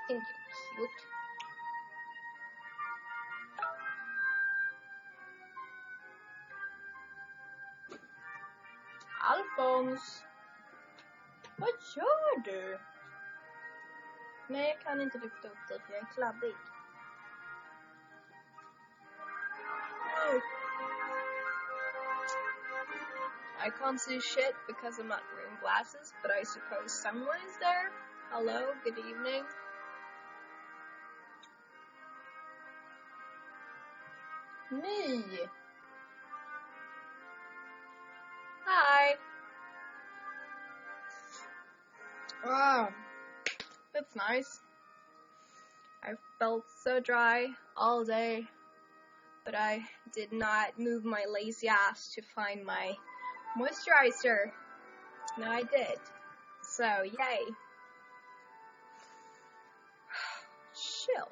think you're cute. Alfons! Vad gör du? Nej, jag kan inte lyfta upp dig för jag är kladdig. I can't see shit because I'm not wearing glasses, but I suppose someone is there. Hello, good evening. Me. Hi. Wow, that's nice. I felt so dry all day, but I did not move my lazy ass to find my moisturizer. No, I did. So, yay. Chill.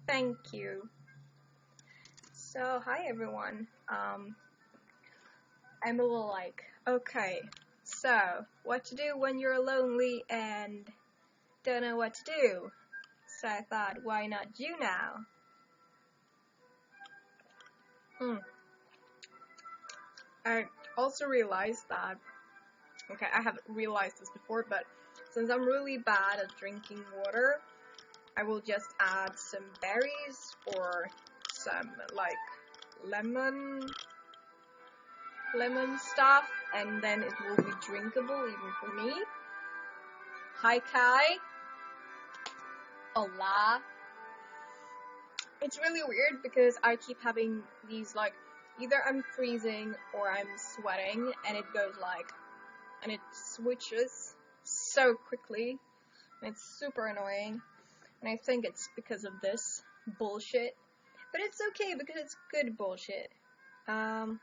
Thank you. So, hi everyone. I'm a little like, okay, so, what to do when you're lonely and don't know what to do? So I thought, why not YouNow? I also realized that, okay, I haven't realized this before, but since I'm really bad at drinking water, I will just add some berries or some, like, lemon stuff, and then it will be drinkable even for me. Hi Kai. Hola. It's really weird because I keep having these, like, either I'm freezing or I'm sweating, and it goes like, and it switches so quickly, and it's super annoying, and I think it's because of this bullshit, but it's okay because it's good bullshit. I'm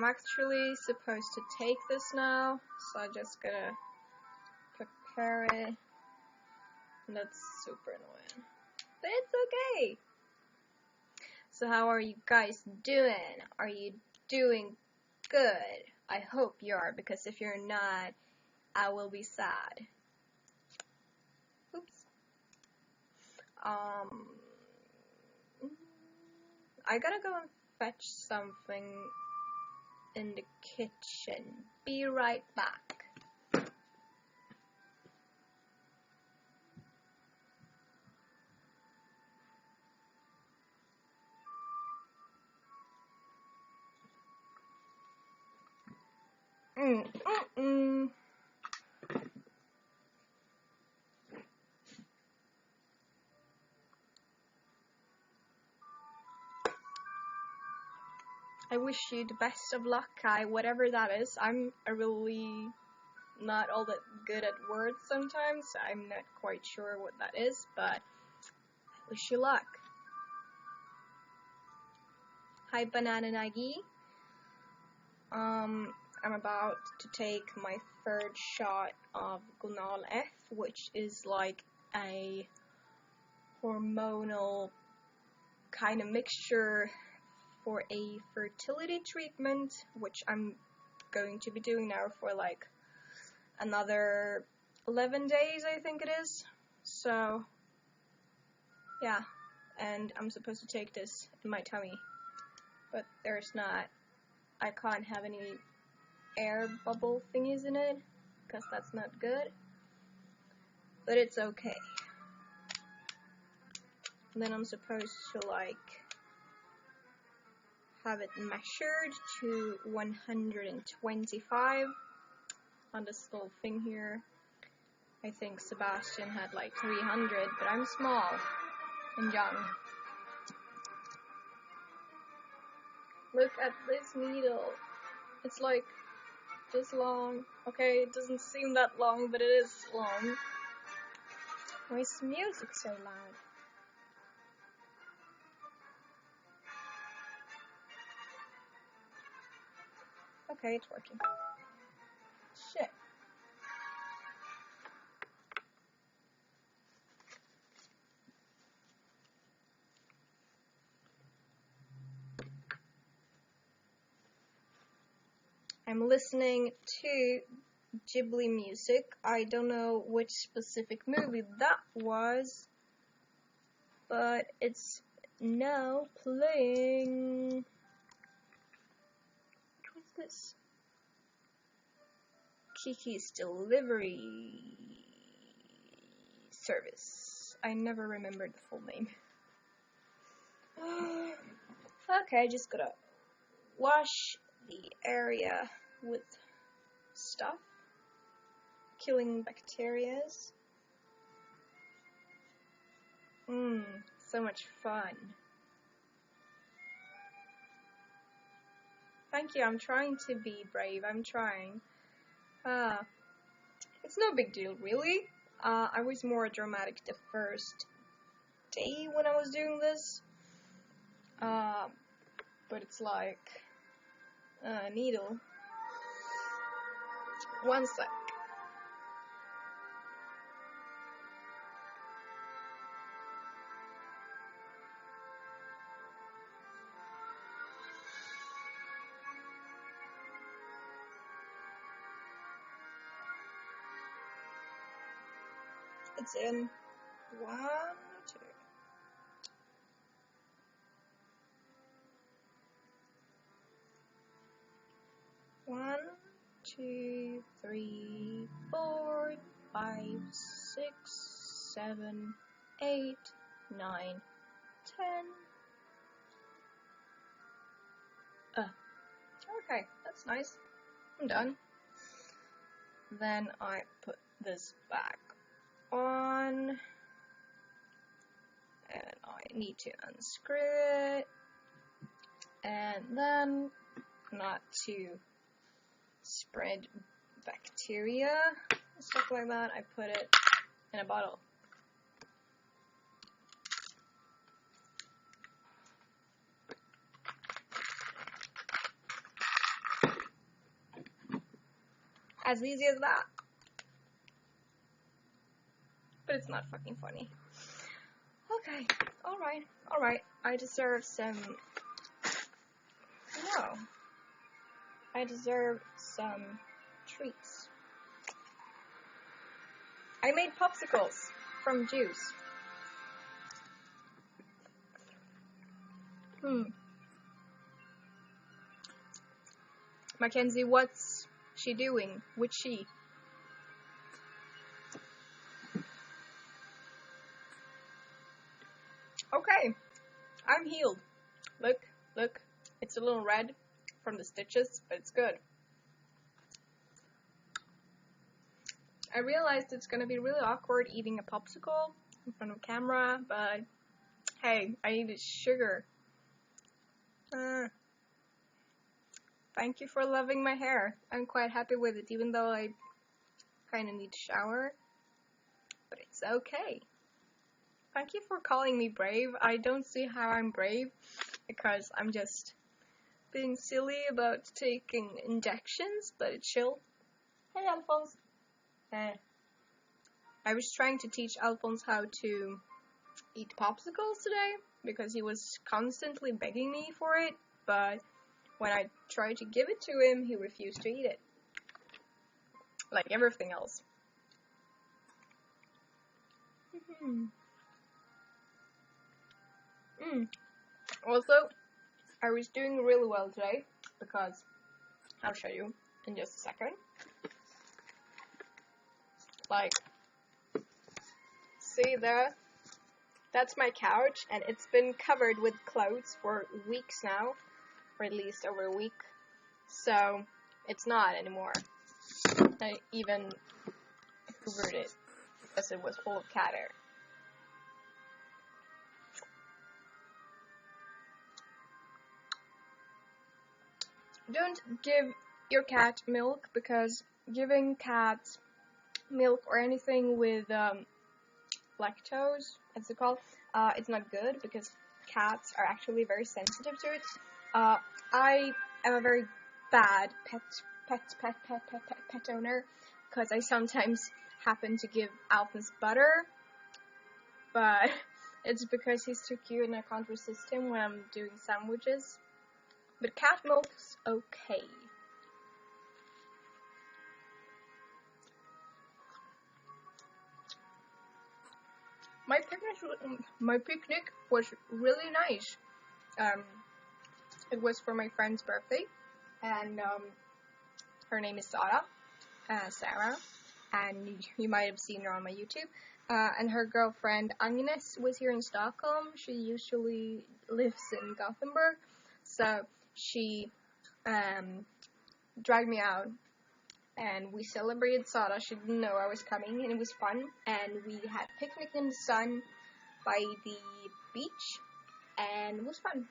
actually supposed to take this now, so I'm just gonna prepare it, and that's super annoying, but it's okay. So how are you guys doing? Are you doing good? I hope you are, because if you're not, I will be sad. Oops. I gotta go and fetch something in the kitchen. Be right back. I wish you the best of luck, Kai, whatever that is. I'm really not all that good at words sometimes. I'm not quite sure what that is, but I wish you luck. Hi, Banana Nagi. I'm about to take my third shot of Gonal F, which is like a hormonal kind of mixture for a fertility treatment, which I'm going to be doing now for like another 11 days, I think it is. So, yeah, and I'm supposed to take this in my tummy, but there's not, I can't have any air bubble thingies in it, because that's not good, but it's okay. And then I'm supposed to like have it measured to 125 on this little thing here. I think Sebastian had like 300, but I'm small and young. Look at this needle. It's like this long. Okay, it doesn't seem that long, but it is long. Why is the music so loud? Okay, it's working. Shit. I'm listening to Ghibli music. I don't know which specific movie that was, but it's now playing. What's this? Kiki's Delivery Service. I never remembered the full name. Okay, just gotta wash the area with stuff, killing bacterias. So much fun. Thank you, I'm trying to be brave, I'm trying. It's no big deal, really. I was more dramatic the first day when I was doing this. But it's like a needle. One sec. It's in 1, 2. 1, 2, 3, 4, 5, 6, 7, 8, 9, 10. Okay, that's nice. I'm done. Then I put this back on, and I need to unscrew it, and then, not to spread bacteria and stuff like that, I put it in a bottle. As easy as that. But it's not fucking funny. Okay, alright. I deserve some... No. I deserve some treats. I made popsicles from juice. Mackenzie, what's she doing? Which she? Okay, I'm healed. Look, it's a little red from the stitches, but it's good. I realized it's gonna be really awkward eating a popsicle in front of camera, but hey, I needed sugar. Thank you for loving my hair. I'm quite happy with it, even though I kinda need to shower. But it's okay. Thank you for calling me brave. I don't see how I'm brave, because I'm just being silly about taking injections, but it's chill. Hey, Alphonse. I was trying to teach Alphonse how to eat popsicles today, because he was constantly begging me for it, but when I tried to give it to him, he refused to eat it. Like everything else. Also, I was doing really well today, because I'll show you in just a second. Like, see there? That's my couch, and it's been covered with clothes for weeks now, or at least over a week, so it's not anymore. I even hoovered it, because it was full of cat hair. Don't give your cat milk, because giving cats milk or anything with lactose, as it's called, it's not good, because cats are actually very sensitive to it. I am a very bad pet owner, because I sometimes happen to give Alphonse butter, but it's because he's too cute and I can't resist him when I'm doing sandwiches. But cat milk's okay. my picnic was really nice. It was for my friend's birthday, and her name is Sarah, and you might have seen her on my YouTube. And her girlfriend Agnes was here in Stockholm. She usually lives in Gothenburg, so she dragged me out, and we celebrated Sada. She didn't know I was coming, and it was fun. And we had picnic in the sun by the beach, and it was fun.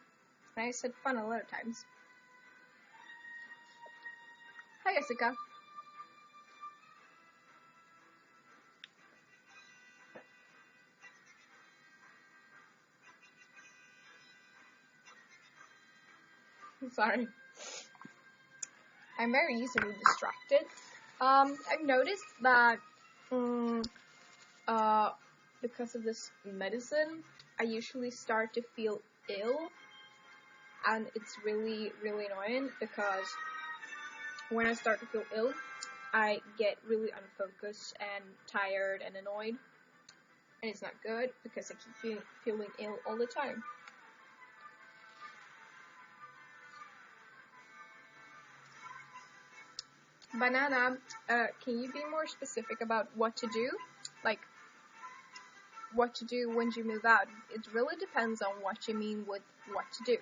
And I said fun a lot of times. Hi, Jessica. Sorry. I'm very easily distracted. I've noticed that because of this medicine, I usually start to feel ill, and it's really, really annoying because when I start to feel ill, I get really unfocused and tired and annoyed, and it's not good because I keep feeling ill all the time. Banana, can you be more specific about what to do? Like, what to do when you move out? It really depends on what you mean with what to do.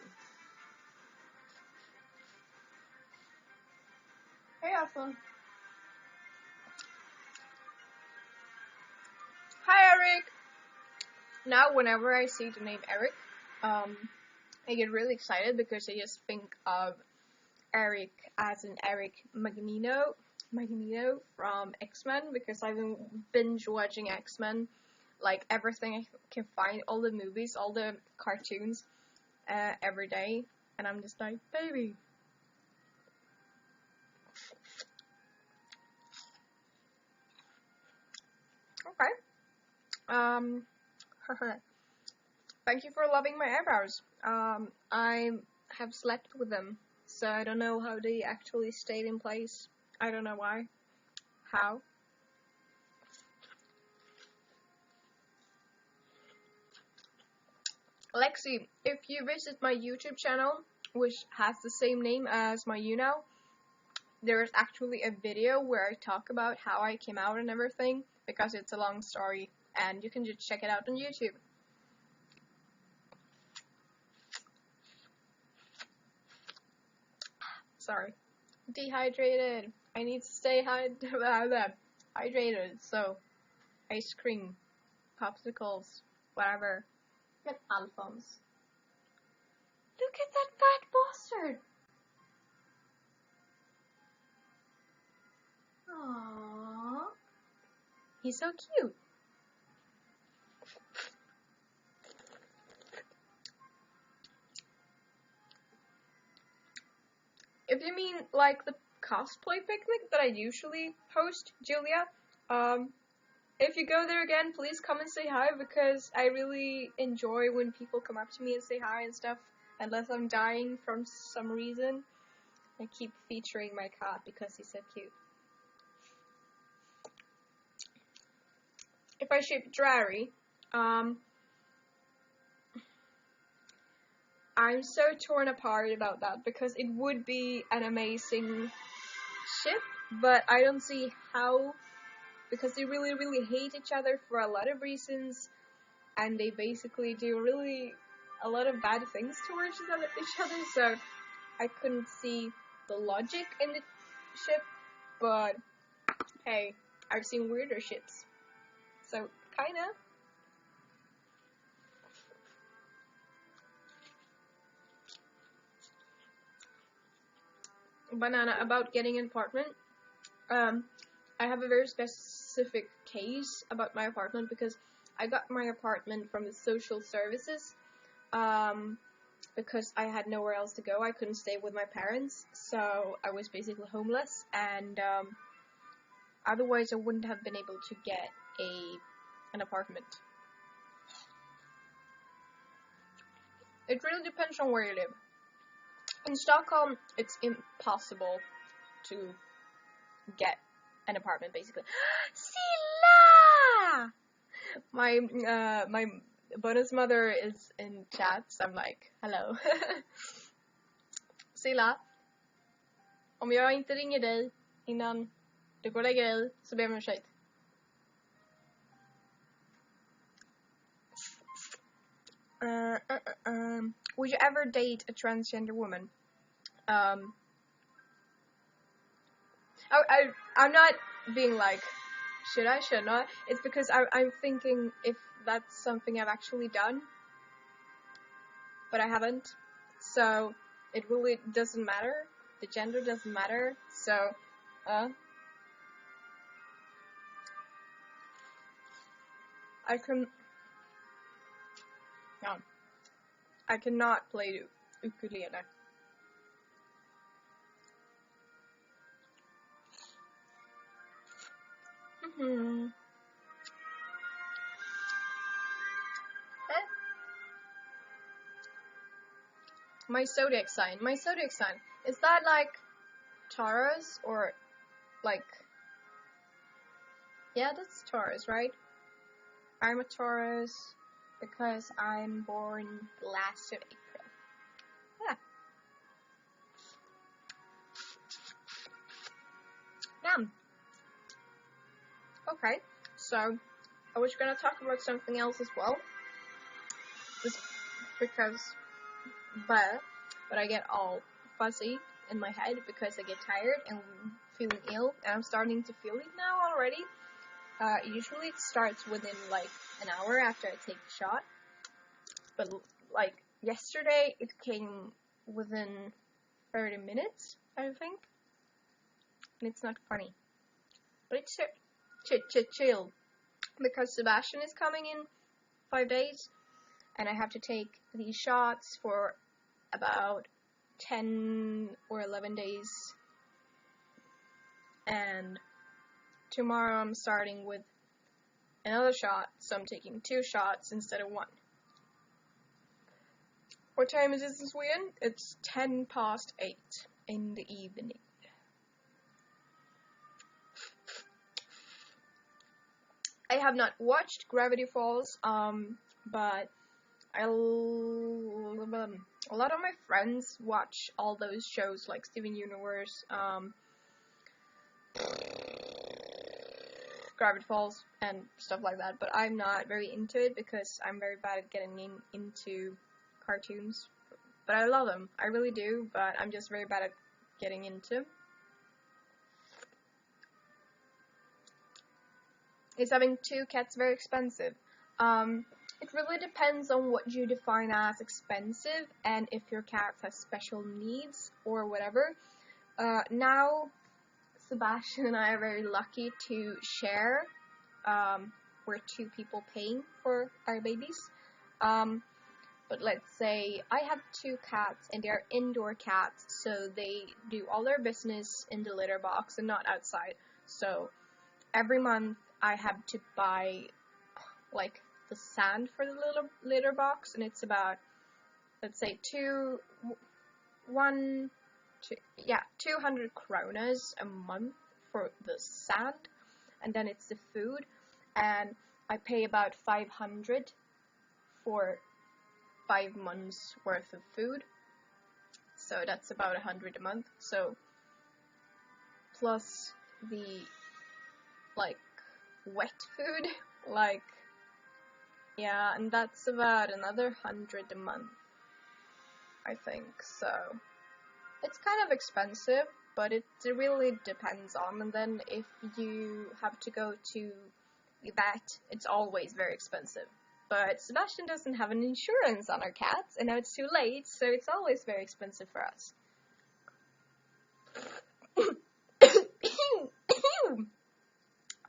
Hey, Afon. Hi, Eric! Now, whenever I see the name Eric, I get really excited because I just think of Eric as in Eric Magneto from X-Men, because I've been binge watching X-Men, like everything I can find, all the movies, all the cartoons, every day, and I'm just like, baby. Okay. Thank you for loving my eyebrows. I have slept with them, so I don't know how they actually stayed in place. I don't know why. How? Lexi, if you visit my YouTube channel, which has the same name as my YouNow, there is actually a video where I talk about how I came out and everything, because it's a long story, and you can just check it out on YouTube. Sorry. Dehydrated. I need to stay hydrated, so ice cream, popsicles, whatever. Get Alphonse. Look at that fat bastard! Aww. He's so cute. If you mean like the cosplay picnic that I usually post, Julia, if you go there again, please come and say hi, because I really enjoy when people come up to me and say hi and stuff, unless I'm dying from some reason. I keep featuring my cat because he's so cute. If I ship Drary, I'm so torn apart about that, because it would be an amazing ship, but I don't see how, because they really, really hate each other for a lot of reasons, and they basically do really a lot of bad things towards each other, so I couldn't see the logic in the ship, but hey, I've seen weirder ships, so kinda. Banana, about getting an apartment, I have a very specific case about my apartment, because I got my apartment from the social services, because I had nowhere else to go. I couldn't stay with my parents, so I was basically homeless, and otherwise I wouldn't have been able to get an apartment. It really depends on where you live. In Stockholm, it's impossible to get an apartment, basically. Silla! my bonus mother is in chat, so I'm like, hello. Silla, om jag inte ringer dig innan du går och lägger dig så ber jag om ursäkt. Would you ever date a transgender woman? I'm not being like, should I, should not? It's because I'm thinking if that's something I've actually done, but I haven't. So it really doesn't matter. The gender doesn't matter. So, I cannot play ukulele. My zodiac sign. Is that like Taurus or like? Yeah, that's Taurus, right? I'm a Taurus because I'm born last of April. Yeah. Damn. Okay, so I was gonna talk about something else as well. Just because, but I get all fuzzy in my head because I get tired and feeling ill, and I'm starting to feel it now already. Usually it starts within like an hour after I take the shot, but like yesterday it came within 30 minutes, I think, and it's not funny, but it's chill, because Sebastian is coming in 5 days, and I have to take these shots for about 10 or 11 days, and tomorrow I'm starting with another shot, so I'm taking 2 shots instead of 1. What time is it in Sweden? It's 8:10 in the evening. I have not watched Gravity Falls, but a lot of my friends watch all those shows like Steven Universe, Gravity Falls, and stuff like that, but I'm not very into it because I'm very bad at getting into cartoons. But I love them, I really do, but I'm just very bad at getting into. Is having 2 cats very expensive? It really depends on what you define as expensive and if your cat has special needs or whatever. Now, Sebastian and I are very lucky to share. We're 2 people paying for our babies. But let's say I have 2 cats and they're indoor cats, so they do all their business in the litter box and not outside. So every month I have to buy like the sand for the little litter box, and it's about, let's say 200 kronas a month for the sand, and then it's the food, and I pay about 500 for 5 months worth of food, so that's about 100 a month. So plus the like wet food, like, yeah, and that's about another 100 a month, I think. So it's kind of expensive, but it really depends on. And then if you have to go to the vet, it's always very expensive. But Sebastian doesn't have an insurance on our cats, and now it's too late, so it's always very expensive for us.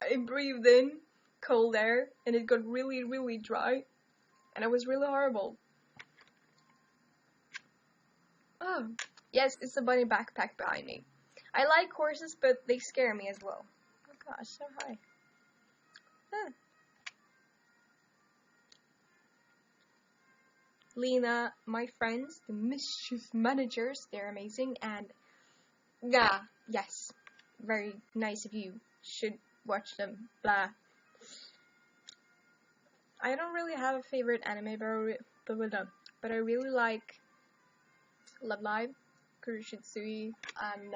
I breathed in cold air, and it got really, really dry, and it was really horrible. Oh, yes, it's a bunny backpack behind me. I like horses, but they scare me as well. Oh gosh, so high. Ah. Lena, my friends, the mischief managers, they're amazing, and yeah, yes, very nice of you. Should watch them, blah. I don't really have a favorite anime, but I really like Love Live, Kuroshitsui, and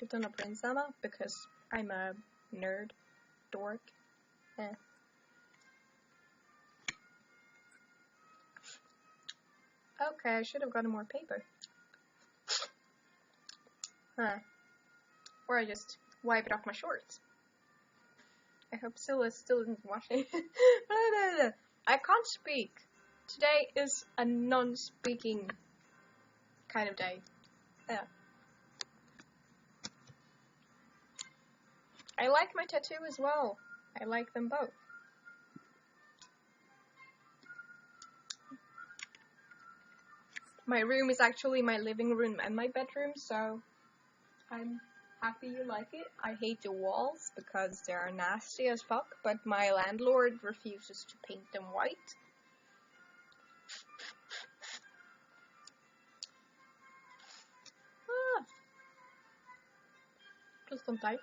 Utano Prince-sama because I'm a nerd, dork. Eh. Okay, I should have gotten more paper. Huh. Or I just wipe it off my shorts. I hope Scylla still isn't watching. I can't speak. Today is a non-speaking kind of day. Yeah. I like my tattoo as well. I like them both. My room is actually my living room and my bedroom, so I'm happy you like it. I hate the walls because they are nasty as fuck, but my landlord refuses to paint them white. Just don't die.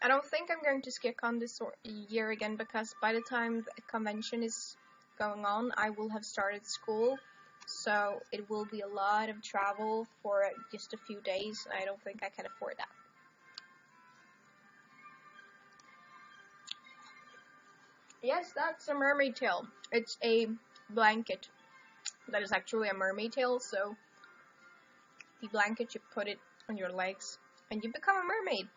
I don't think I'm going to SketCon this year again because by the time the convention is going on, I will have started school, so it will be a lot of travel for just a few days. I don't think I can afford that. Yes, that's a mermaid tail. It's a blanket that is actually a mermaid tail, so the blanket, you put it on your legs and you become a mermaid.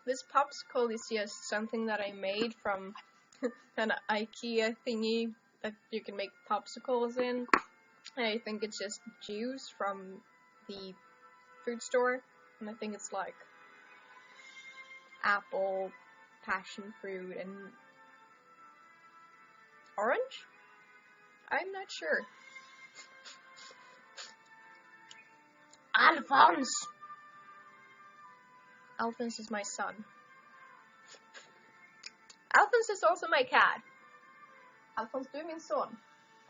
This popsicle is just something that I made from an IKEA thingy that you can make popsicles in. And I think it's just juice from the food store. And I think it's like apple, passion fruit, and orange? I'm not sure. Alphonse! Alphonse is my son. Alphonse is also my cat. Alphonse, du är min son.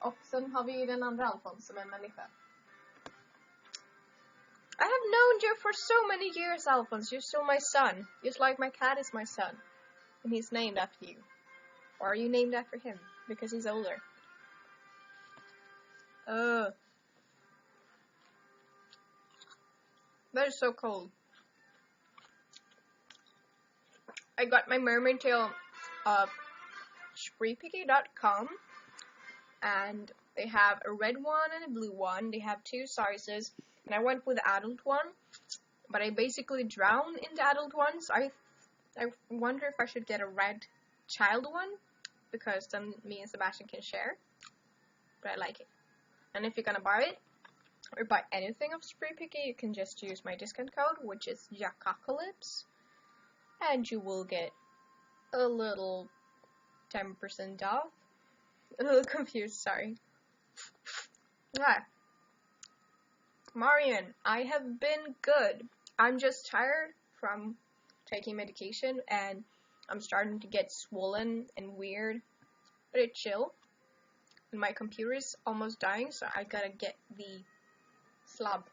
Och sen har vi den andra Alphonse som är en människa. I have known you for so many years, Alphonse. You're still my son. Just like my cat is my son. And he's named after you. Or are you named after him? Because he's older. That is so cold. I got my mermaid tail off spreepiki.com, and they have a red one and a blue one. They have two sizes, and I went with the adult one, but I basically drown in the adult ones. I wonder if I should get a red child one, because then me and Sebastian can share, but I like it. And if you're gonna buy it, or buy anything of Spreepiki, you can just use my discount code, which is Jackocalypse, and you will get a little 10% off. A little confused, sorry. Marian, I have been good. I'm just tired from taking medication, and I'm starting to get swollen and weird, but it's chill. And my computer is almost dying, so I gotta get the slab.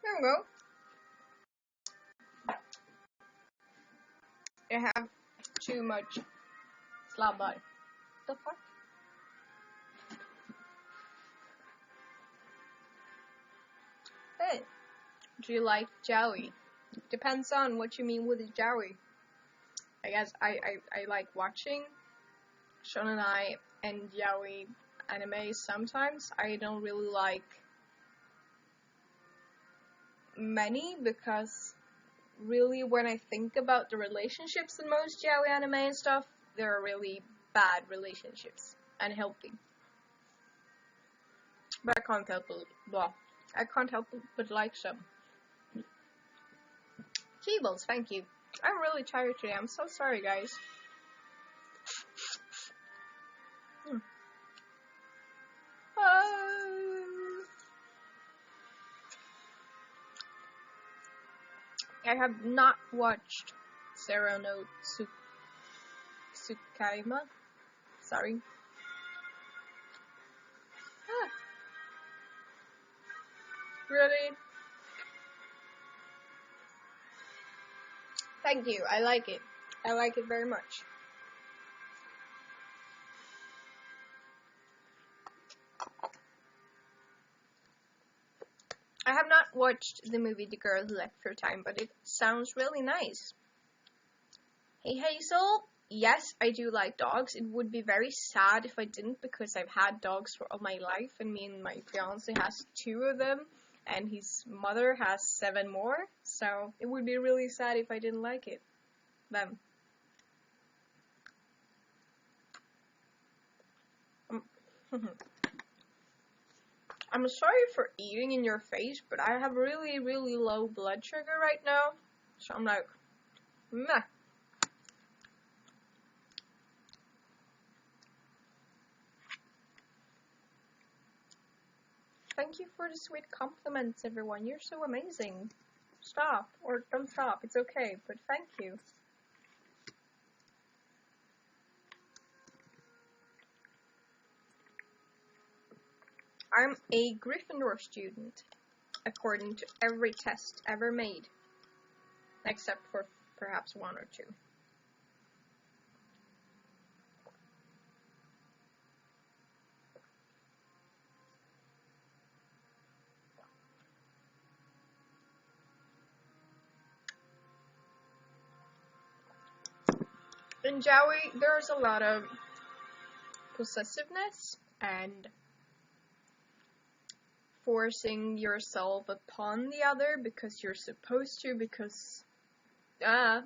There we go. I have too much slab by. The fuck? Hey, do you like Joey? Depends on what you mean with Joey. I guess I like watching Shonen Ai and Yaoi anime sometimes. I don't really like many because really when I think about the relationships in most yaoi anime and stuff, they're really bad relationships, unhealthy. But I can't help but like some. Keebles, thank you. I'm really tired today. I'm so sorry, guys. I have not watched Sarah no Tsukaima. Sorry. Really? Thank you. I like it. I like it very much. I have not watched the movie The Girl Who Left Her Time, but it sounds really nice. Hey Hazel, yes, I do like dogs. It would be very sad if I didn't, because I've had dogs for all my life, and me and my fiance has 2 of them, and his mother has 7 more, so it would be really sad if I didn't like them. I'm sorry for eating in your face, but I have really, really low blood sugar right now, so I'm like, meh. Thank you for the sweet compliments, everyone. You're so amazing. Stop, or don't stop, it's okay, but thank you. I'm a Gryffindor student, according to every test ever made, except for perhaps 1 or 2. In Jowie, there's a lot of possessiveness and forcing yourself upon the other because you're supposed to, because nah.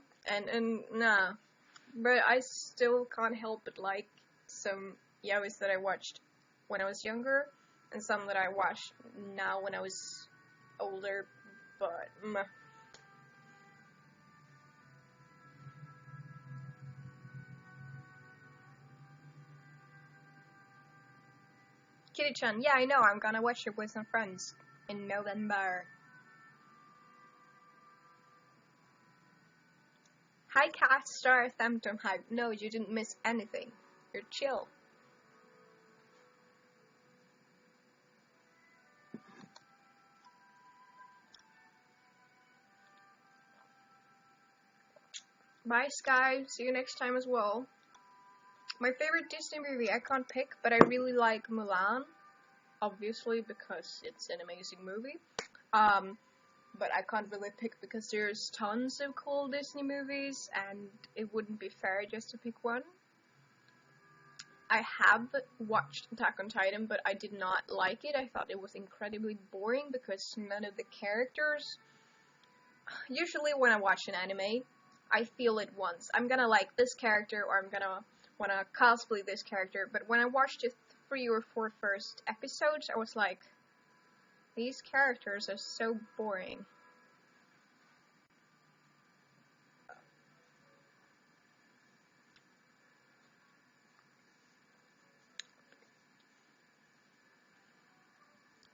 But I still can't help but like some yaois that I watched when I was younger, and some that I watch now when I was older, but meh. Kitty-chan, yeah, I know, I'm gonna watch it with some friends in November. Hi Cat Star Phantom Hype. No, you didn't miss anything. You're chill. Bye Sky, see you next time as well. My favorite Disney movie I can't pick, but I really like Mulan, obviously because it's an amazing movie. But I can't really pick because there's tons of cool Disney movies and it wouldn't be fair just to pick one. I have watched Attack on Titan, but I did not like it. I thought it was incredibly boring because none of the characters... Usually when I watch an anime, I feel it once. I'm gonna like this character, or I'm gonna wanna cosplay this character, but when I watched the 3 or 4 first episodes, I was like, these characters are so boring.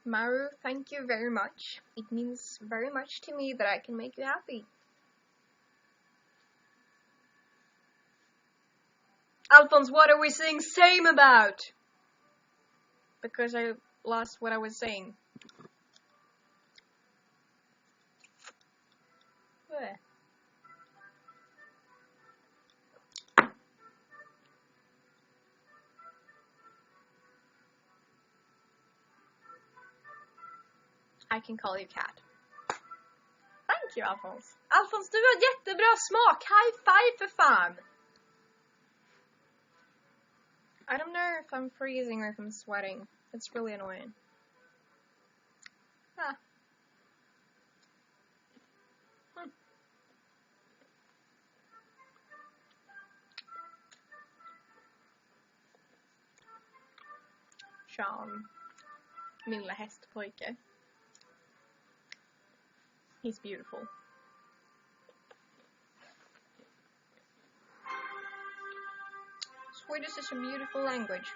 Maru, thank you very much. It means very much to me that I can make you happy. Alphonse, what are we saying same about? Because I lost what I was saying. Bleh. I can call you Cat. Thank you, Alphonse. Alphonse, du har jättebra smak. High five för fan. I don't know if I'm freezing or if I'm sweating. It's really annoying. Ah. Sean. Min lilla hästpojke. He's beautiful. Swedish is a beautiful language.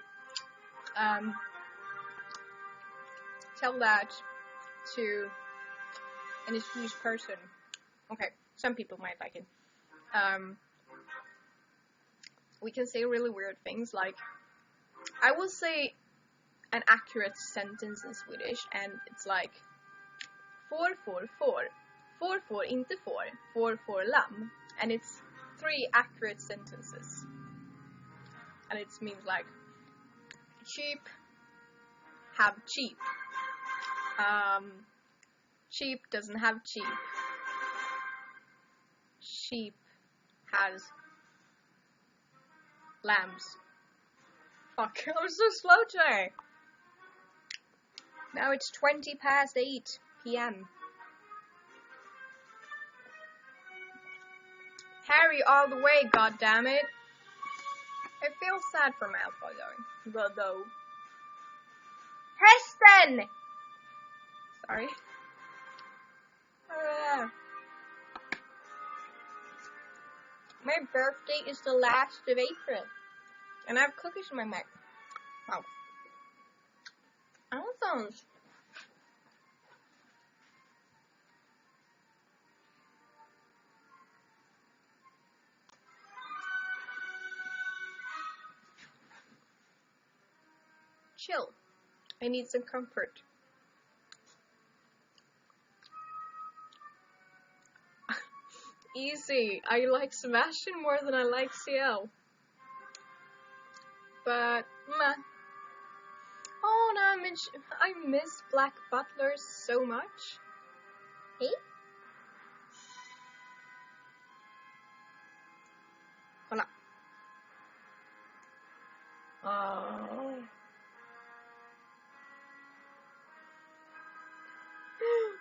Tell that to any Swedish person. Okay, some people might like it. We can say really weird things like, I will say an accurate sentence in Swedish, and it's like får, inte får, lamm, and it's 3 accurate sentences, and it means like cheap, have cheap, sheep doesn't have cheap, sheep has lambs. Fuck, I'm so slow today. Now it's 20 past 8 p.m. Harry all the way, goddammit. I feel sad for Malfoy though. Heston! Sorry. My birthday is the last of April. And I have cookies in my mouth. Wow. Sounds. Chill. I need some comfort. Easy. I like Sebastian more than I like CL. But, meh. Oh, no, I miss Black Butler so much. Hey? Kolla. Oh.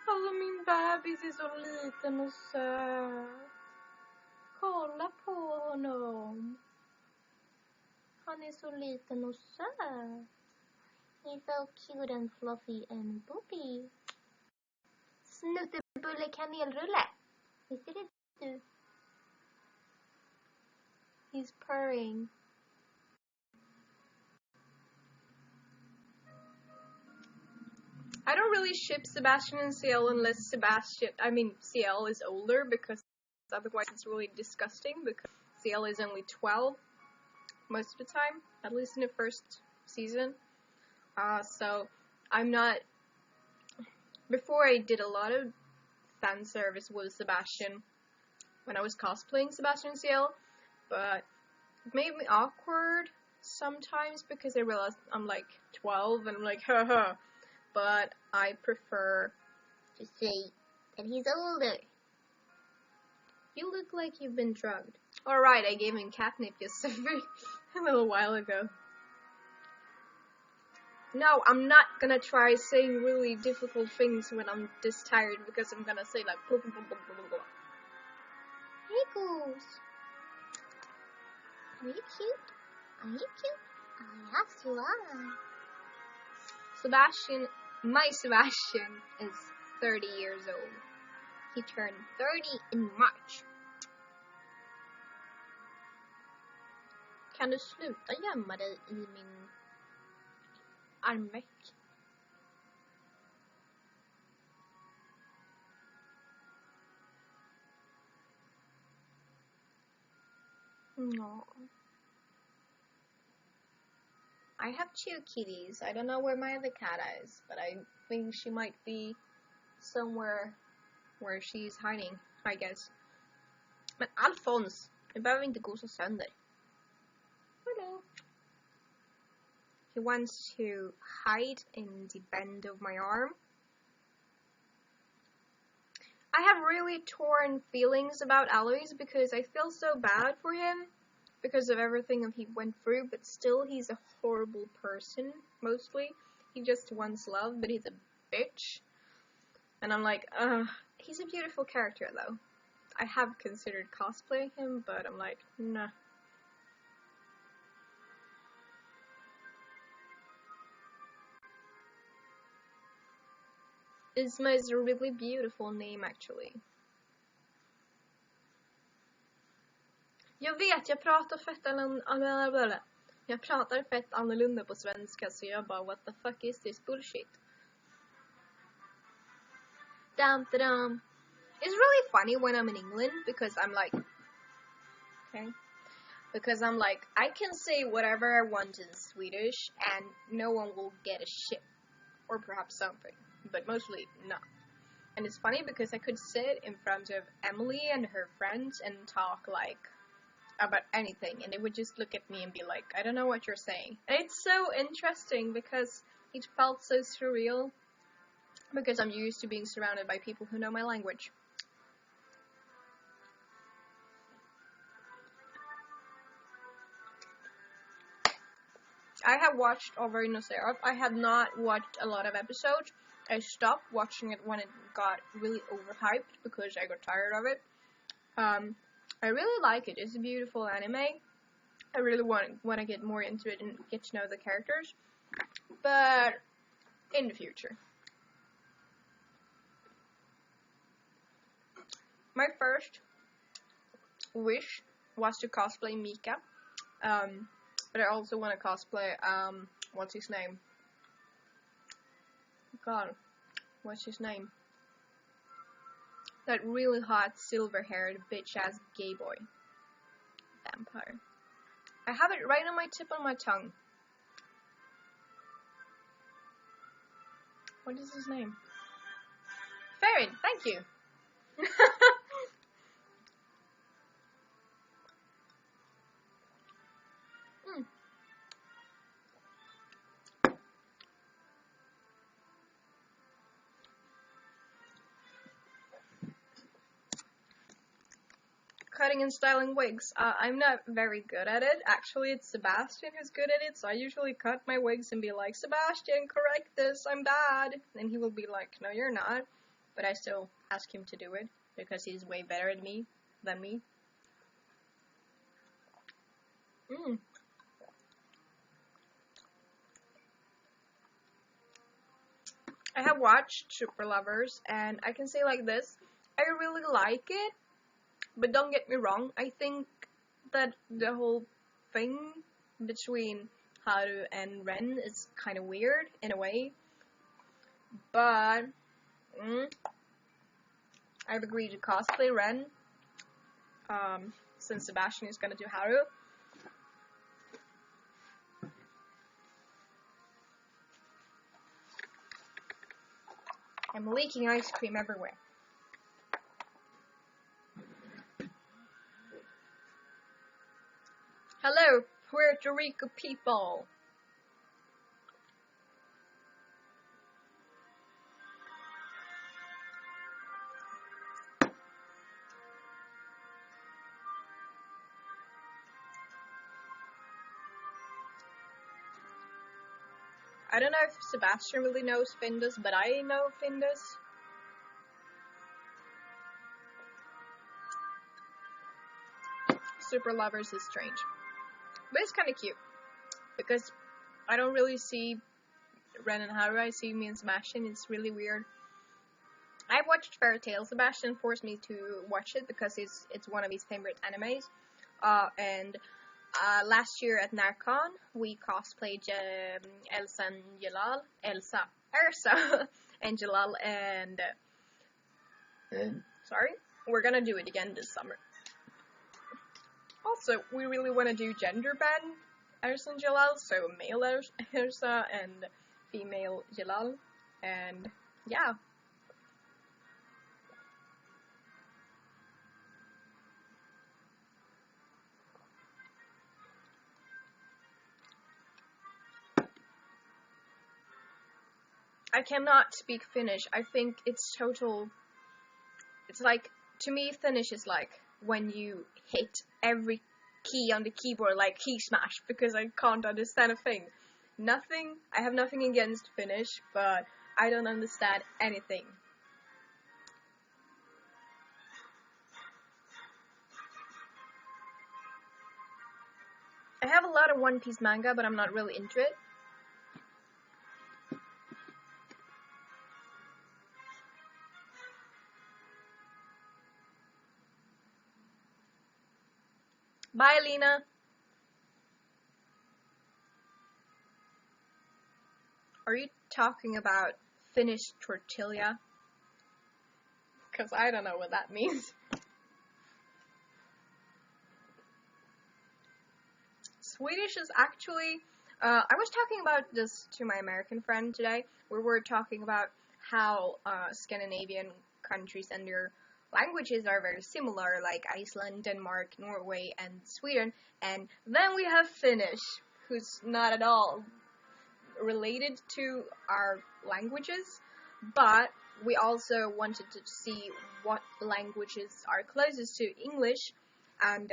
Alltså min bebis är så liten och söt. Kolla på honom. Han är så liten och söt. He's so cute and fluffy and boopy. Snuttebulle kanelrulle. Visst är det du? He's purring. I don't really ship Sebastian and CL unless CL is older, because otherwise it's really disgusting, because CL is only 12 most of the time, at least in the first season. So I'm not... Before I did a lot of fan service with Sebastian when I was cosplaying Sebastian and CL, but it made me awkward sometimes because I realized I'm like 12 and I'm like, haha. But I prefer to say that he's older. You look like you've been drugged. Alright, I gave him catnip yesterday, a little while ago. No, I'm not gonna try saying really difficult things when I'm this tired, because I'm gonna say like blah, blah, blah, blah, blah, blah. Hey, Goose. Are you cute? Are you cute? Oh, yes, you are. My Sebastian is 30 years old. He turned 30 in March. Kan du sluta gömma dig i min armveck? No. I have 2 kitties. I don't know where my other cat is, but I think she might be somewhere where she's hiding, I guess. Men Alfons, det behöver inte gå så sönder. Hello. He wants to hide in the bend of my arm. I have really torn feelings about Alois because I feel so bad for him because of everything that he went through, but still he's a horrible person, mostly. He just wants love, but he's a bitch. And I'm like, he's a beautiful character though. I have considered cosplaying him, but I'm like, nah. Isma is a really beautiful name actually. Jag vet, jag pratar fett Jag pratar fett annorlunda på svenska så jag bara what the fuck is this bullshit? Dum dum. It's really funny when I'm in England because I'm like I can say whatever I want in Swedish and no one will get a shit. Or perhaps something. But mostly not. And it's funny because I could sit in front of Emily and her friends and talk like about anything and they would just look at me and be like, I don't know what you're saying. And it's so interesting because it felt so surreal because I'm used to being surrounded by people who know my language. I have watched Over in Oserov. I have not watched a lot of episodes. I stopped watching it when it got really overhyped because I got tired of it. I really like it. It's a beautiful anime. I really want to get more into it and get to know the characters. But in the future. My first wish was to cosplay Mika. But I also want to cosplay, what's his name? God, what's his name? That really hot, silver-haired, bitch-ass gay boy. Vampire. I have it right on my tip of my tongue. What is his name? Farron, thank you! Cutting and styling wigs. I'm not very good at it. Actually, it's Sebastian who's good at it, so I usually cut my wigs and be like, Sebastian, correct this, I'm bad. And he will be like, no, you're not. But I still ask him to do it, because he's way better at me than me. I have watched Super Lovers, and I can say like this, I really like it. But don't get me wrong, I think that the whole thing between Haru and Ren is kind of weird in a way. But I've agreed to cosplay Ren since Sebastian is gonna do Haru. I'm leaking ice cream everywhere. Hello, Puerto Rico people! I don't know if Sebastian really knows Findus, but I know Findus. Super Lovers is strange. But it's kind of cute. Because I don't really see Ren and Haru, I see me and Sebastian. It's really weird. I watched Fairy Tail. Sebastian forced me to watch it because it's one of his favorite animes. And last year at NARCon, we cosplayed Elsa and Jalal. Ursa and Jalal and... sorry. We're gonna do it again this summer. Also, we really want to do gender band Ursa and Jalal, so male Ursa and female Jalal, and yeah. I cannot speak Finnish. I think it's like, to me, Finnish is like when you hit every key on the keyboard like key smash, because I can't understand a thing. I have nothing against Finnish, but I don't understand anything. I have a lot of One Piece manga, but I'm not really into it. Bye, Lena. Are you talking about Finnish tortilla? Because I don't know what that means. Swedish is actually, I was talking about this to my American friend today. We were talking about how Scandinavian countries and their languages are very similar, like Iceland, Denmark, Norway, and Sweden. And then we have Finnish, who's not at all related to our languages, but we also wanted to see what languages are closest to English, and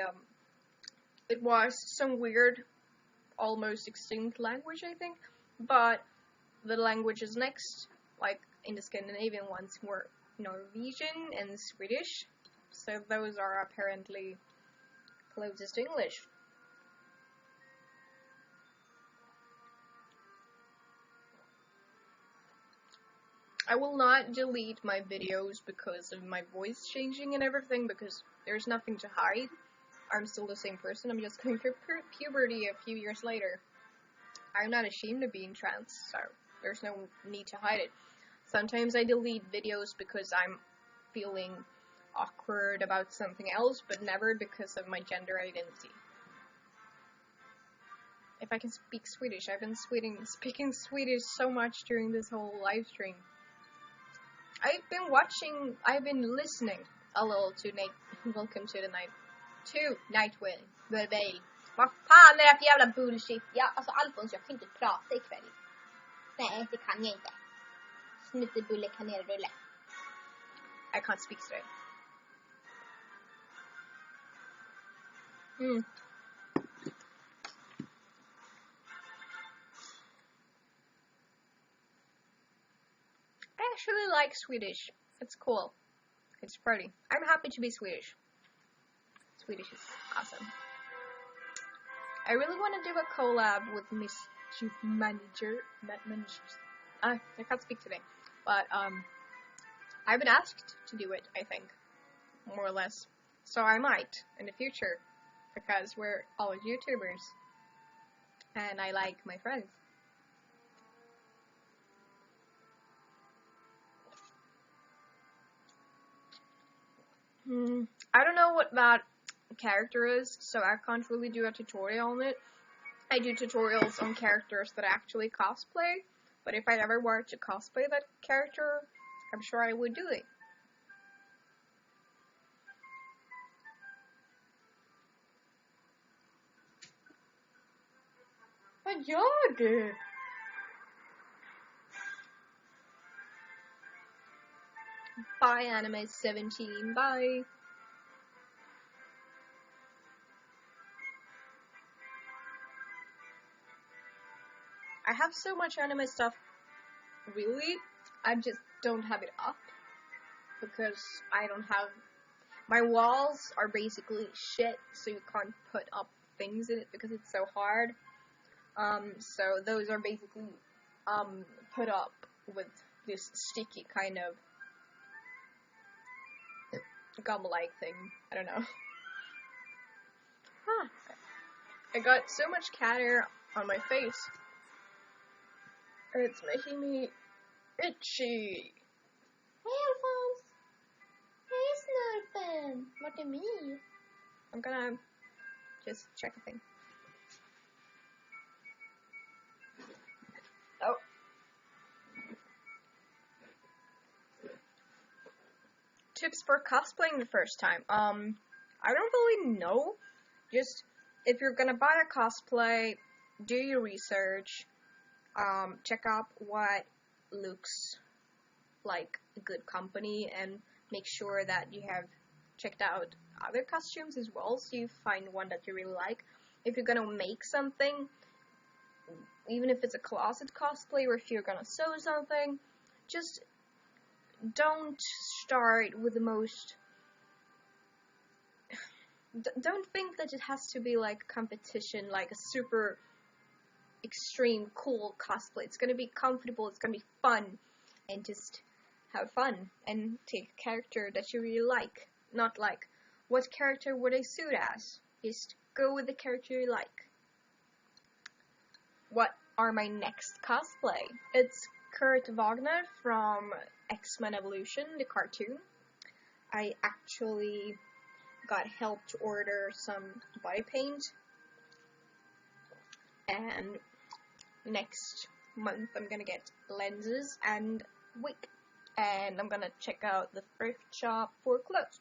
it was some weird, almost extinct language, I think, but the languages next, like in the Scandinavian ones, were Norwegian and Swedish, so those are apparently closest to English. I will not delete my videos because of my voice changing and everything, because there's nothing to hide. I'm still the same person, I'm just going through puberty a few years later. I'm not ashamed of being trans, so there's no need to hide it. Sometimes I delete videos because I'm feeling awkward about something else, but never because of my gender identity. If I can speak Swedish, I've been speaking Swedish so much during this whole live stream. I've been listening a little to Welcome to the Night. To Nightwell. Vad fan är det för jävla bullshit? Ja, alltså Alfons, jag kan inte prata ikväll. Nej, det kan jag inte. Snuttebulle kanelrulle. I can't speak straight. I actually like Swedish. It's cool. It's pretty. I'm happy to be Swedish. Swedish is awesome. I really want to do a collab with Mischief Manager. I can't speak today. But, I've been asked to do it, I think. More or less. So I might, in the future. Because we're all YouTubers. And I like my friends. I don't know what that character is, so I can't really do a tutorial on it. I do tutorials on characters that actually cosplay, but if I ever were to cosplay that character, I'm sure I would do it. Vad gör du? Bye, Anime17. Bye. I have so much anime stuff, really. I just don't have it up because I don't have. My walls are basically shit, so you can't put up things in it because it's so hard. So those are basically put up with this sticky kind of gum-like thing. I don't know. I got so much cat hair on my face. It's making me itchy. Hey, Alphonse. Hey, Snurfen. What do me? I'm gonna just check a thing. Oh. Tips for cosplaying the first time. I don't really know. Just, if you're gonna buy a cosplay, do your research. Check out what looks like a good company and make sure that you have checked out other costumes as well, so you find one that you really like. If you're gonna make something, even if it's a closet cosplay or if you're gonna sew something, just don't start with the most... Don't think that it has to be like competition, like a super extreme cool cosplay. It's gonna be comfortable, it's gonna be fun, and just have fun and take a character that you really like. Not like, what character would I suit as? Just go with the character you like. What are my next cosplay. It's Kurt Wagner from X-Men Evolution, the cartoon. I actually got help to order some body paint, and next month I'm gonna get lenses and wig, and I'm gonna check out the thrift shop for clothes.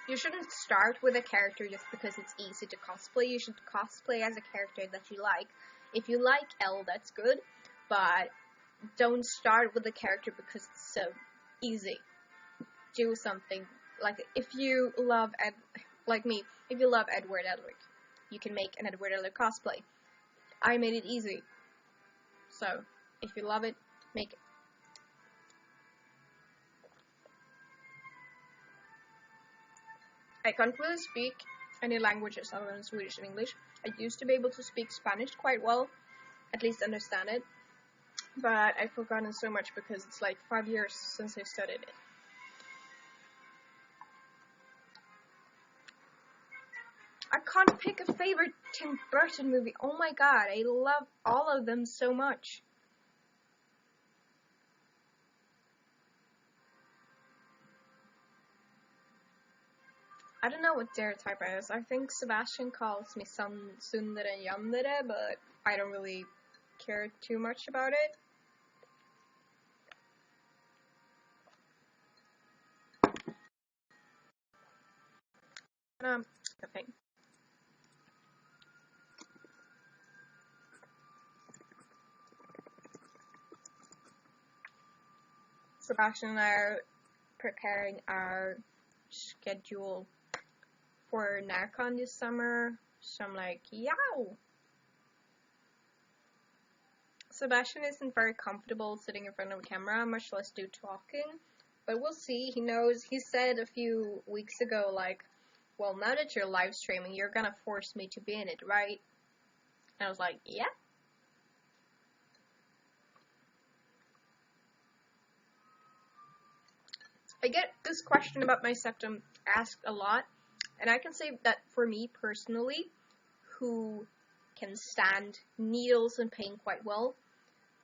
You shouldn't start with a character just because it's easy to cosplay. You should cosplay as a character that you like. If you like Elle, that's good, but don't start with a character because it's so easy. Do something like, if you love like me, if you love Edward Elric, you can make an Edward Elric cosplay. I made it easy. So, if you love it, make it. I can't really speak any languages other than Swedish and English. I used to be able to speak Spanish quite well, at least understand it, but I've forgotten so much because it's like 5 years since I studied it. I can't pick a favorite Tim Burton movie. Oh my god, I love all of them so much. I don't know what their type is. I think Sebastian calls me Sundere and Yandere, but I don't really care too much about it. Okay. Sebastian and I are preparing our schedule for NARCON this summer, so I'm like, yow! Sebastian isn't very comfortable sitting in front of a camera, much less do talking, but we'll see. He knows. He said a few weeks ago, like, well, now that you're live streaming, you're gonna force me to be in it, right? And I was like, yeah. I get this question about my septum asked a lot, and I can say that for me personally, who can stand needles and pain quite well,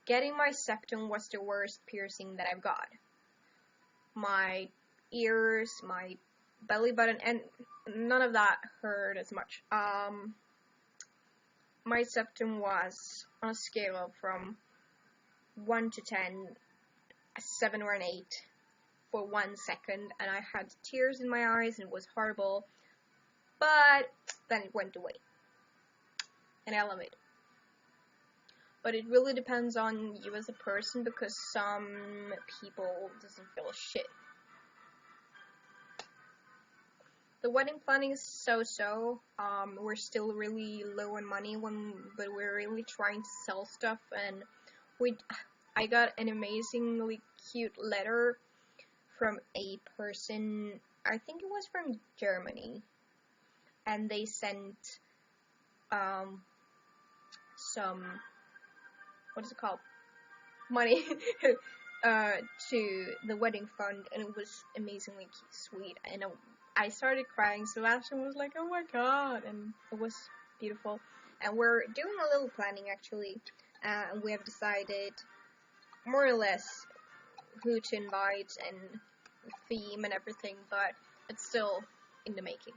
getting my septum was the worst piercing that I've got. My ears, my belly button, and none of that hurt as much. My septum was on a scale of from 1 to 10, a 7 or an 8 for 1 second, and I had tears in my eyes, and it was horrible, but then it went away, and I love it. But it really depends on you as a person, because some people doesn't feel shit. The wedding planning is so-so. We're still really low on money, but we're really trying to sell stuff, and I got an amazingly cute letter from a person, I think it was from Germany, and they sent some, what is it called, money to the wedding fund, and it was amazingly sweet, and I started crying. Sebastian was like, oh my god, and it was beautiful. And we're doing a little planning actually, and we have decided more or less who to invite and theme and everything, but it's still in the making.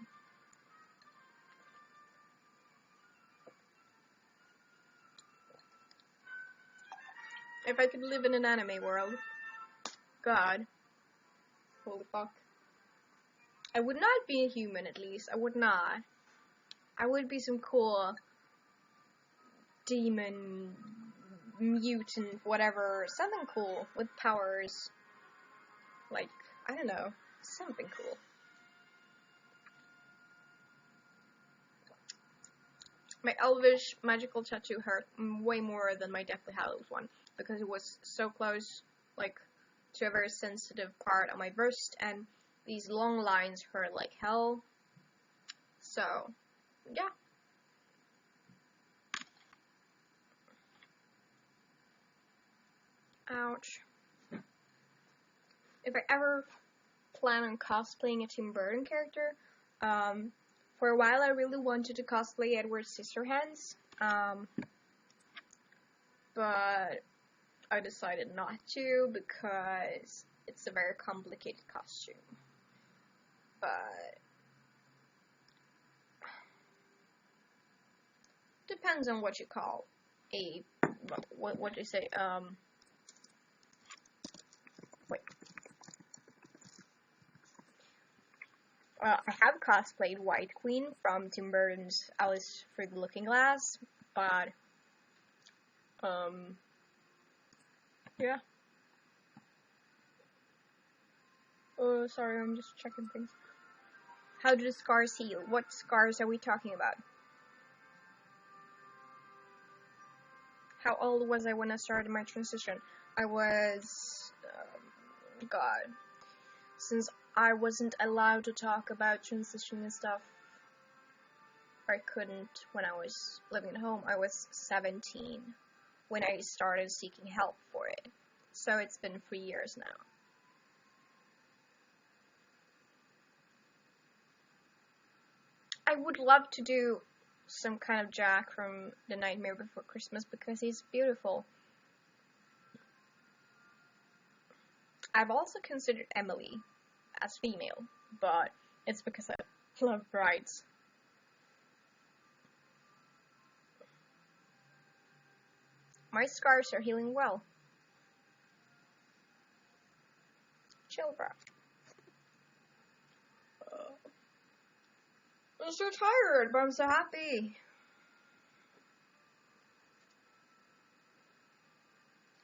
If I could live in an anime world, god, holy fuck, I would not be a human, at least. I would not. I would be some cool demon, mutant, whatever, something cool with powers. Like, I don't know, something cool. My elvish magical tattoo hurt way more than my Deathly Hallows one, because it was so close, like, to a very sensitive part on my wrist, and these long lines hurt like hell. So, yeah. Ouch. If I ever plan on cosplaying a Tim Burton character, for a while I really wanted to cosplay Edward Scissorhands, but I decided not to because it's a very complicated costume. But depends on what you call a what do you say? Wait. I have cosplayed White Queen from Tim Burton's Alice Through the Looking Glass, but yeah. Oh, sorry, I'm just checking things. How do the scars heal? What scars are we talking about? How old was I when I started my transition? I was, God, since I wasn't allowed to talk about transition and stuff, or I couldn't when I was living at home, I was 17 when I started seeking help for it. So it's been 3 years now. I would love to do some kind of Jack from The Nightmare Before Christmas because he's beautiful. I've also considered Emily as female, but it's because I love brides. My scars are healing well. Chill, bro. I'm so tired, but I'm so happy.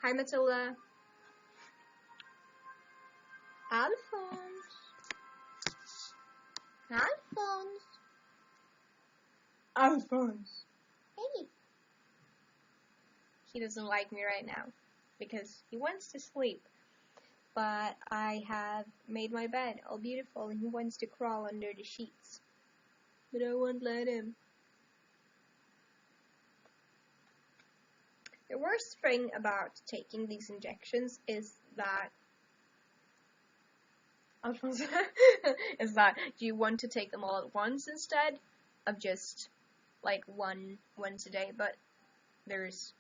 Hi, Matilda. Alphonse. Alphonse. Alphonse. Hey. He doesn't like me right now because he wants to sleep. But I have made my bed all beautiful and he wants to crawl under the sheets. But I won't let him. The worst thing about taking these injections is that do you want to take them all at once instead of just like once a day? But there's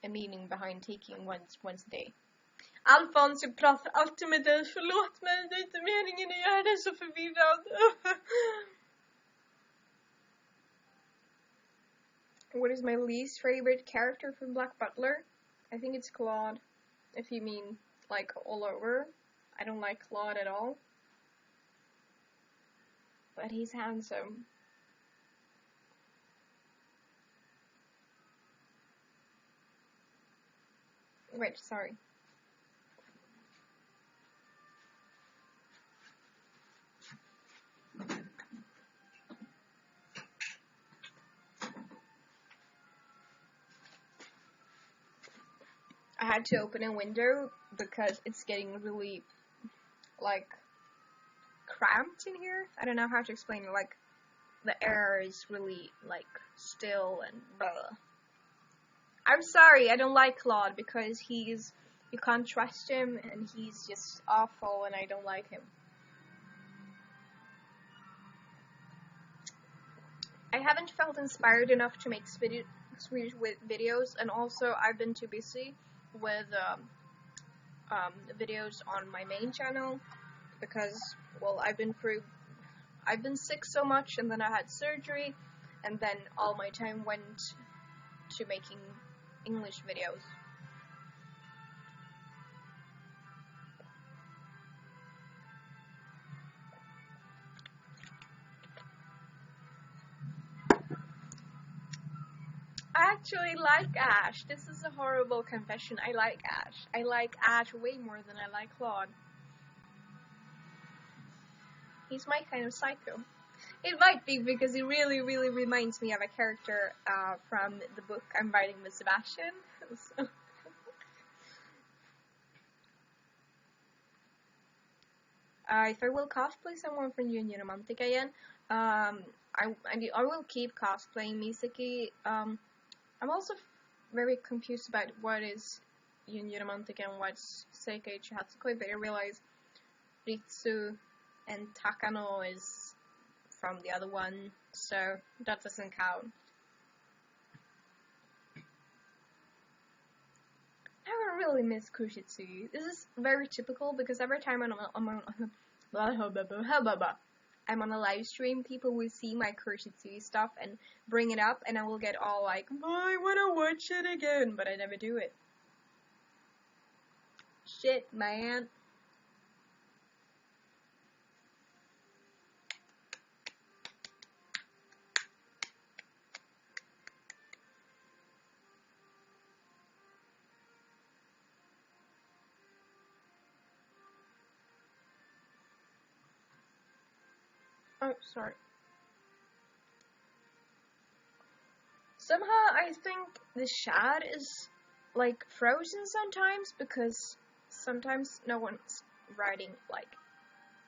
a meaning behind taking once a day. Alfons, jag pratar alltid med dig. Förlåt mig, det är inte meningen att göra dig så förvirrad. What is my least favorite character from Black Butler? I think it's Claude, if you mean like all over. I don't like Claude at all. But he's handsome. Wait, sorry. I had to open a window because it's getting really, like, cramped in here. I don't know how to explain it. Like, the air is really, like, still and blah. I'm sorry, I don't like Claude because you can't trust him and he's just awful and I don't like him. I haven't felt inspired enough to make Swedish videos, and also I've been too busy with videos on my main channel because, well, I've been sick so much and then I had surgery and then all my time went to making English videos. I actually like Ash. This is a horrible confession. I like Ash. I like Ash way more than I like Claude. He's my kind of psycho. It might be because he really, really reminds me of a character from the book I'm writing with Sebastian. So. If I will cosplay someone from Union Romantica again, I will keep cosplaying Misaki. I'm also very confused about what is Romantic and watch Seikei Chihatsukoi, but I realized Ritsu and Takano is from the other one, so that doesn't count. I really miss Kushitsu. This is very typical because every time I'm on a live stream, people will see my Kushitsu stuff and bring it up, and I will get all like, oh, I wanna watch it again, but I never do it. Shit, man. Oh, sorry. Somehow I think the chat is like frozen sometimes because sometimes no one's writing like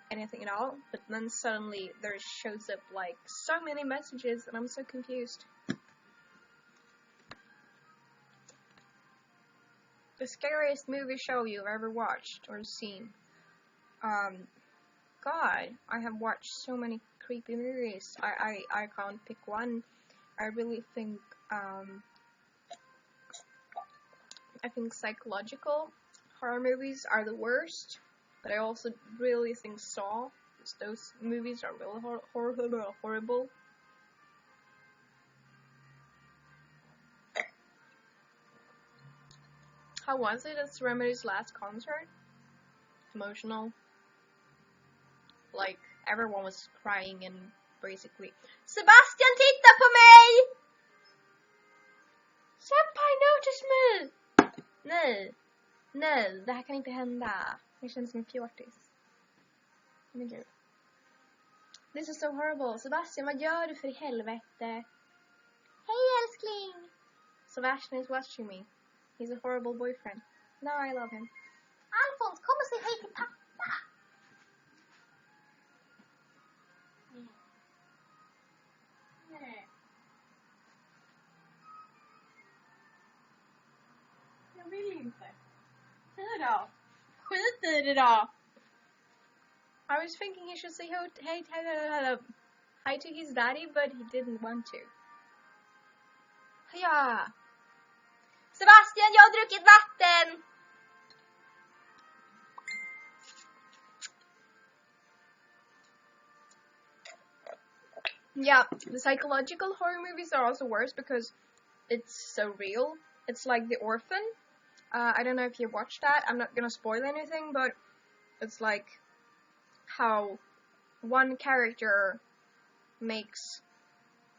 anything at all, but then suddenly there shows up like so many messages and I'm so confused. The scariest movie show you've ever watched or seen? God, I have watched so many creepy movies. I can't pick one. I really think I think psychological horror movies are the worst, but I also really think Saw, because those movies are really horrible. How was it at Remedy's last concert? Emotional. Like, everyone was crying and basically, Sebastian, titta på mig! Senpai, notice me! Nej, det här kan inte hända. Jag känns som en fjortis. Men gud. This is so horrible. Sebastian, vad gör du för i helvete? Hej älskling! Sebastian is watching me. He's a horrible boyfriend. No, I love him. Alfons, kom och säg hej till pappa! Nej. Jag vill inte. Hej då. Skit i det då. I was thinking he should say hi to his daddy, but he didn't want to. Ja. Sebastian, jag har druckit vatten! Yeah, the psychological horror movies are also worse because it's so real. It's like The Orphan. I don't know if you watched that. I'm not gonna spoil anything, but it's like how one character makes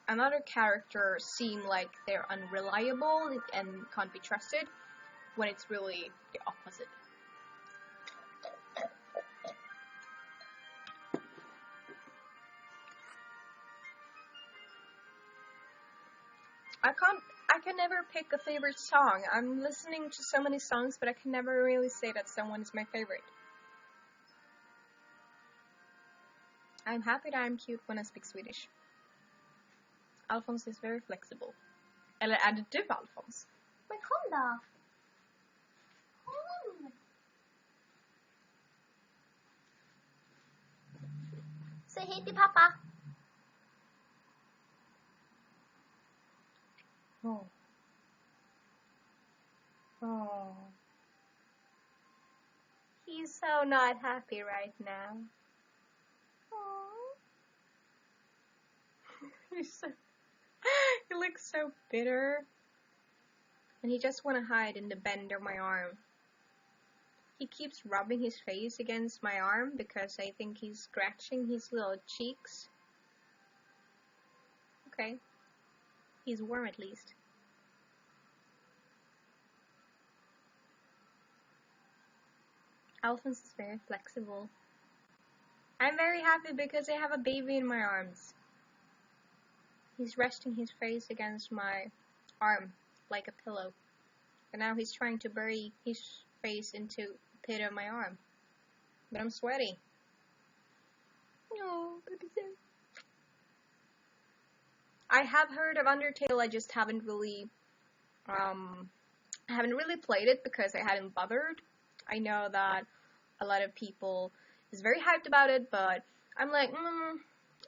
another character seem like they're unreliable and can't be trusted, when it's really the opposite. I can never pick a favorite song. I'm listening to so many songs, but I can never really say that someone is my favorite. I'm happy that I'm cute when I speak Swedish. Alphonse is very flexible. Eller är det du, Alphonse? Men kom då! Kom! Säg hej till pappa! Oh. Oh. He's so not happy right now. Oh. He looks so bitter. And he just wanna hide in the bend of my arm. He keeps rubbing his face against my arm because I think he's scratching his little cheeks. Okay. He's warm at least. Alphonse is very flexible. I'm very happy because I have a baby in my arms. He's resting his face against my arm like a pillow. And now he's trying to bury his face into the pit of my arm. But I'm sweaty. No, baby. I have heard of Undertale, I just haven't really I haven't really played it because I hadn't bothered. I know that a lot of people is very hyped about it, but I'm like,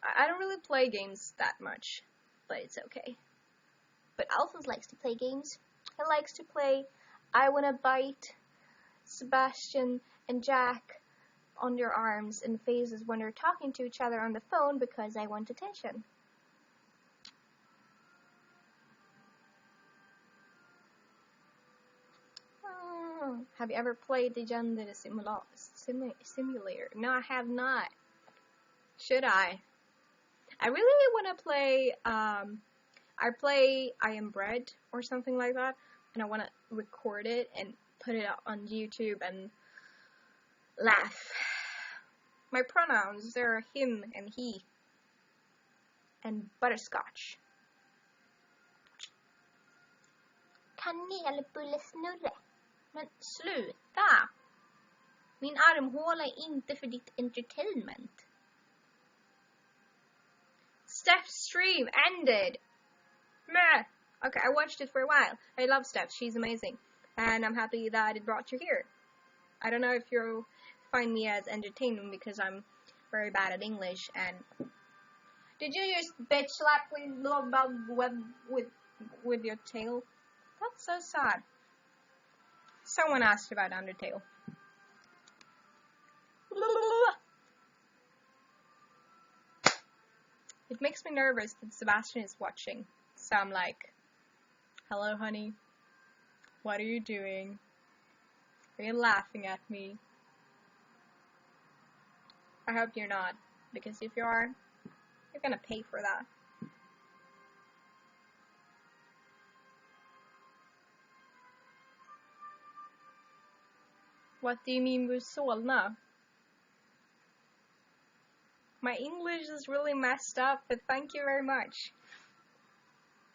I don't really play games that much, but it's okay. But Alphonse likes to play games. He likes to play I Wanna Bite Sebastian and Jack on their arms and faces when they're talking to each other on the phone because I want attention. Have you ever played the Gender Simulator? No, I have not. Should I? I really want to play, I play I Am Bread or something like that, and I want to record it and put it up on YouTube and laugh. My pronouns, they're him and he, and butterscotch. Kanelbullesnurre. Men sluta! Min armhåla är inte för ditt entertainment. Steph's stream ended. Meh. Okay, I watched it for a while. I love Steph. She's amazing. And I'm happy that it brought you here. I don't know if you find me as entertaining because I'm very bad at English. And did you just bitch slap with your tail? That's so sad. Someone asked about Undertale. It makes me nervous that Sebastian is watching. So I'm like, hello honey, what are you doing? Are you laughing at me? I hope you're not, because if you are, you're gonna pay for that. What do you mean with Solna? My English is really messed up, but thank you very much.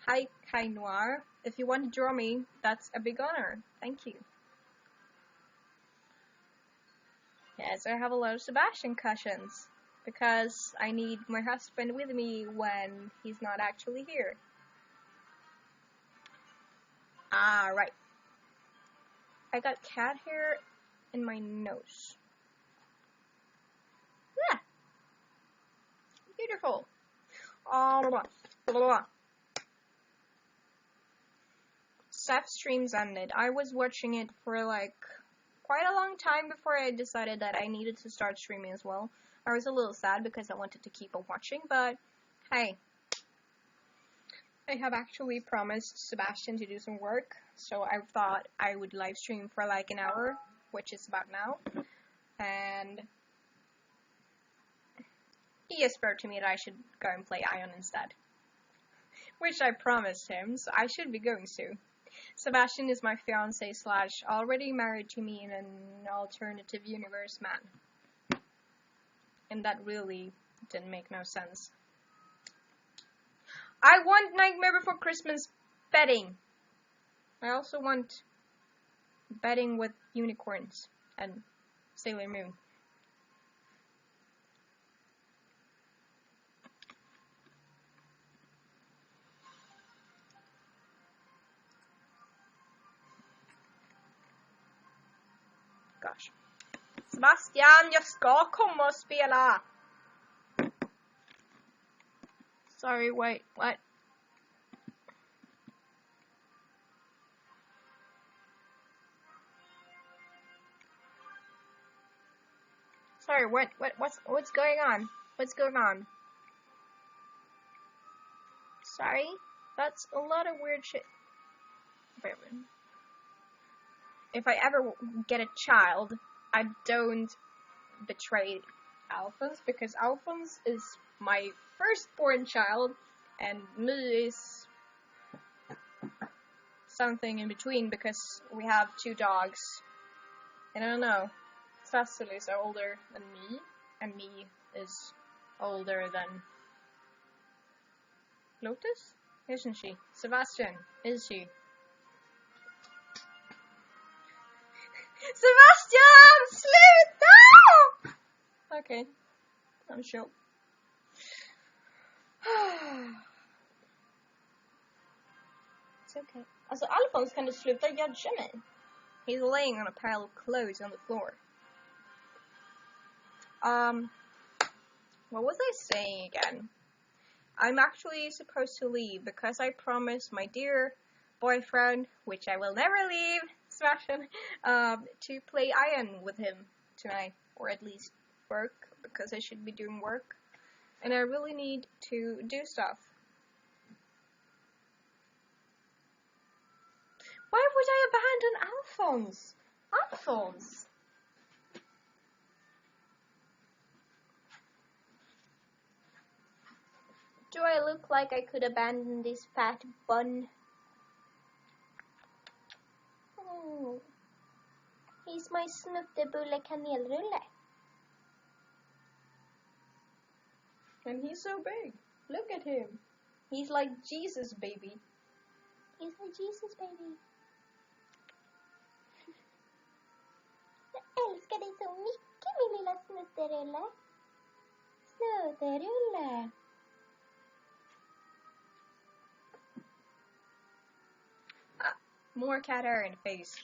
Hi Noir. If you want to draw me, that's a big honor. Thank you. Yes, I have a lot of Sebastian cushions, because I need my husband with me when he's not actually here. Right. I got cat hair in my nose. Yeah. Beautiful. Steph's streams ended. I was watching it for like quite a long time before I decided that I needed to start streaming as well. I was a little sad because I wanted to keep on watching, but hey, I have actually promised Sebastian to do some work, so I thought I would live stream for like an hour, which is about now, and he whispered to me that I should go and play Ion instead, which I promised him, so I should be going soon. Sebastian is my fiance / already married to me in an alternative universe man. And that really didn't make no sense. I want Nightmare Before Christmas betting. I also want betting with unicorns and Sailor Moon. Gosh. Sebastian, jag ska komma och spela. Sorry, wait, what? Sorry, what's going on? What's going on? Sorry? That's a lot of weird shit. Wait. If I ever get a child, I don't betray Alphonse, because Alphonse is my firstborn child, and me is something in between, because we have 2 dogs. And I don't know, Cecily is older than me, and me is older than Lotus? Isn't she? Sebastian, is she? Sebastian! Sluta! Okay, I'm sure. It's okay. Alltså Alfons, kan du sluta judga mig? He's laying on a pile of clothes on the floor. What was I saying again? I'm actually supposed to leave because I promised my dear boyfriend, which I will never leave, Sebastian, to play Iron with him tonight, or at least work, because I should be doing work, and I really need to do stuff. Why would I abandon Alphonse? Alphonse! Do I look like I could abandon this fat bun? Oh, he's my snuttebulle kanelrulle. And he's so big. Look at him. He's like Jesus, baby. He's like Jesus, baby. Jag älskar dig så mycket, min lilla snutterulle. Snutterulle. More cat hair in the face.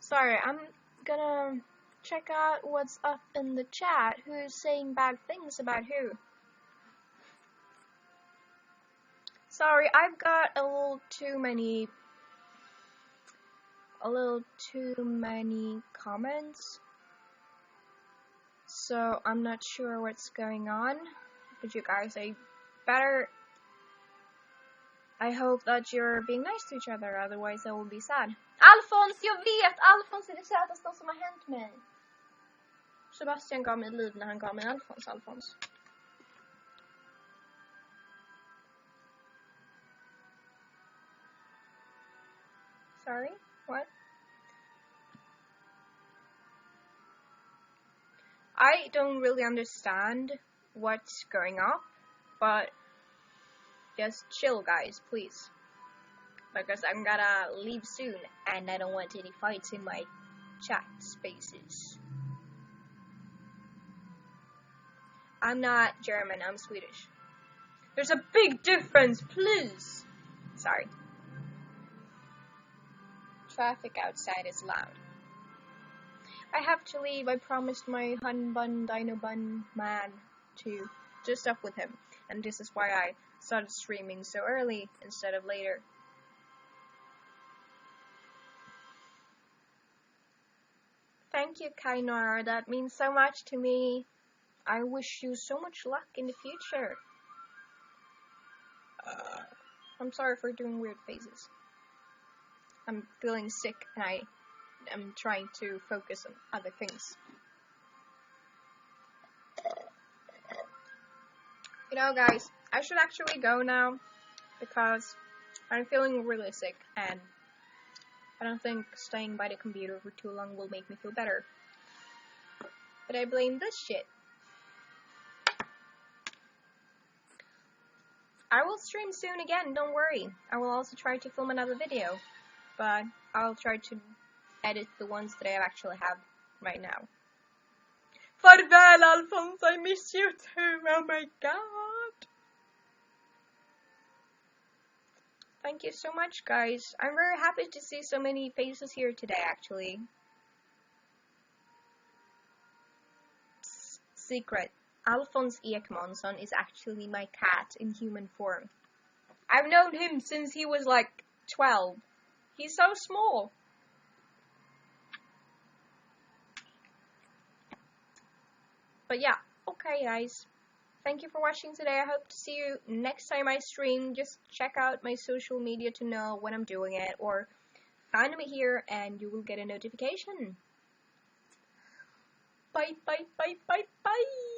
Sorry, I'm gonna check out what's up in the chat. Who's saying bad things about who? Sorry, I've got a little too many comments. So I'm not sure what's going on. But you guys, I hope that you're being nice to each other, otherwise I will be sad. Alfons, jag vet! Alfons är det sötaste som har hänt mig. Sebastian gav mig liv när han gav mig Alfons. Sorry? What? I don't really understand what's going on, but just chill, guys, please. Because I'm gonna leave soon, and I don't want any fights in my chat spaces. I'm not German, I'm Swedish. There's a big difference, please! Sorry. Traffic outside is loud. I have to leave. I promised my Hun Bun Dino Bun man to do stuff with him, and this is why I started streaming so early instead of later. Thank you, Kainar. That means so much to me. I wish you so much luck in the future. I'm sorry for doing weird faces. I'm feeling sick and I am trying to focus on other things. You know, guys, I should actually go now because I'm feeling really sick and I don't think staying by the computer for too long will make me feel better. But I blame this shit. I will stream soon again, don't worry. I will also try to film another video, but I'll try to edit the ones that I actually have right now. Farväl, Alphonse, I miss you too, oh my god. Thank you so much, guys. I'm very happy to see so many faces here today, actually. Secret. Alphonse Ekmansson is actually my cat in human form. I've known him since he was like 12. He's so small. But yeah, okay guys. Thank you for watching today. I hope to see you next time I stream. Just check out my social media to know when I'm doing it, or find me here and you will get a notification. Bye, bye, bye, bye, bye.